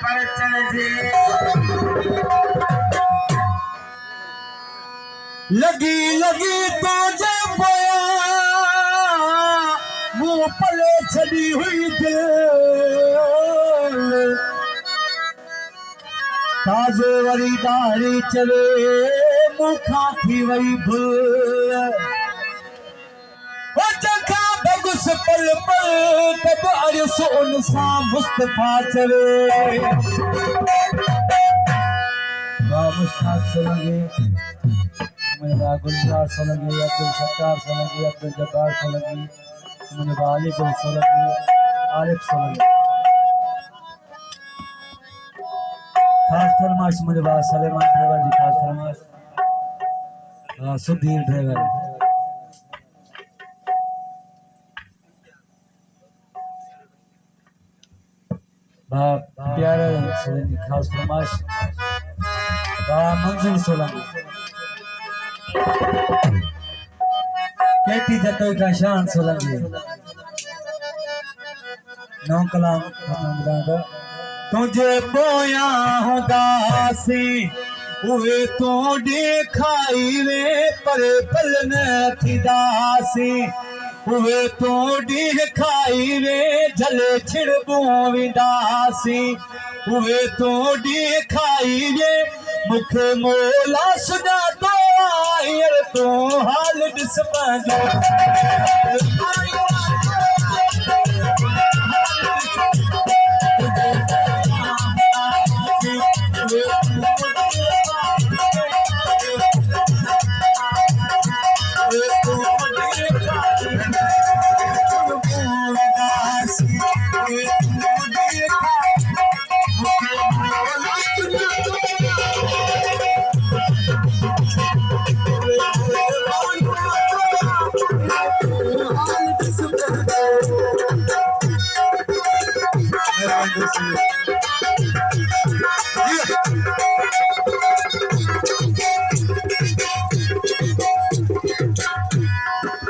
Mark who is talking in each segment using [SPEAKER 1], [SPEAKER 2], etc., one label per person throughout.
[SPEAKER 1] पर चढ़जे
[SPEAKER 2] लगी लगी तो जब बोया मुंह पले छड़ी हुई दिल ताजे वरी दाढ़ी चले मुखा थी वही भूल चखा बगुस पल पल तब अरस उनसा मुस्तफा चले मुश्ताक से लगे मेरा गुलजार से लगे अब्दुल सत्तार से लगे अब्दुल जब्बार से लगे मुझे वालिकुल से लगे आरिफ से लगे खास फरमाइश मुझे बात सलेमान ड्राइवर जी खास फरमाइश सुधीर ड्राइवर प्यारे से खास फरमाइश मंजिल सोलंकी केटी जतोई का शान सोलंकी नौ कलाम तुझे बोया हुदासी उहे तो दिखाई रे पर पल न थी दासी उहे तो दिखाई रे जले छिड़बो विदासी उहे तो दिखाई रे मुखे मोला सुना तो आयर तो हाल दिस पाजो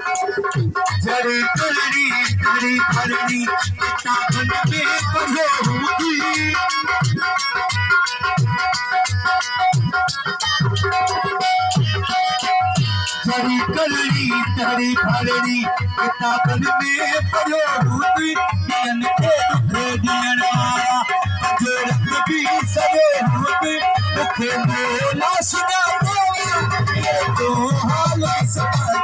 [SPEAKER 2] जड़ी जड़ी जड़ी भरनी ताकन के पढ़ो होगी जड़ी कलड़ी जड़ी भरनी ताकन में पढ़ो होगी दियन के दुखे दियन वाला जोरत भी सबे होगी दुखे मोला सुना तो हाल समझ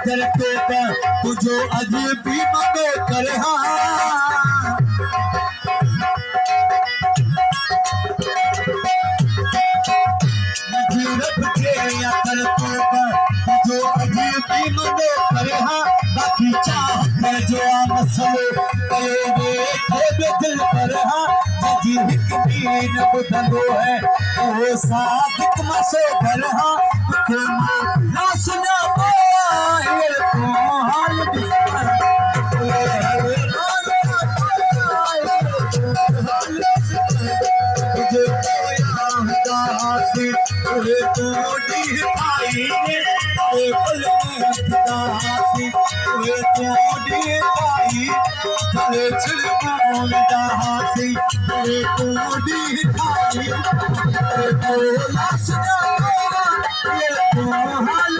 [SPEAKER 1] कर तो कर तुझो अजीब भी मंगो कर हाँ रब के अकल तो कर तुझो अजीब भी मंगो कर हाँ बाकी चाह जो मसलो कयो वे दिल पर हाँ जी हिक दीन बुधंदो है ओ सादिक मसो कर हाँ तो ना सुना पाए तो हाल बिस्तर तुझे तुझे तोड़ी भाई ने पल में दासी तुझे तोड़ी भाई चले छिड़कों दासी तुझे तोड़ी भाई बोला सुना ये तो हाल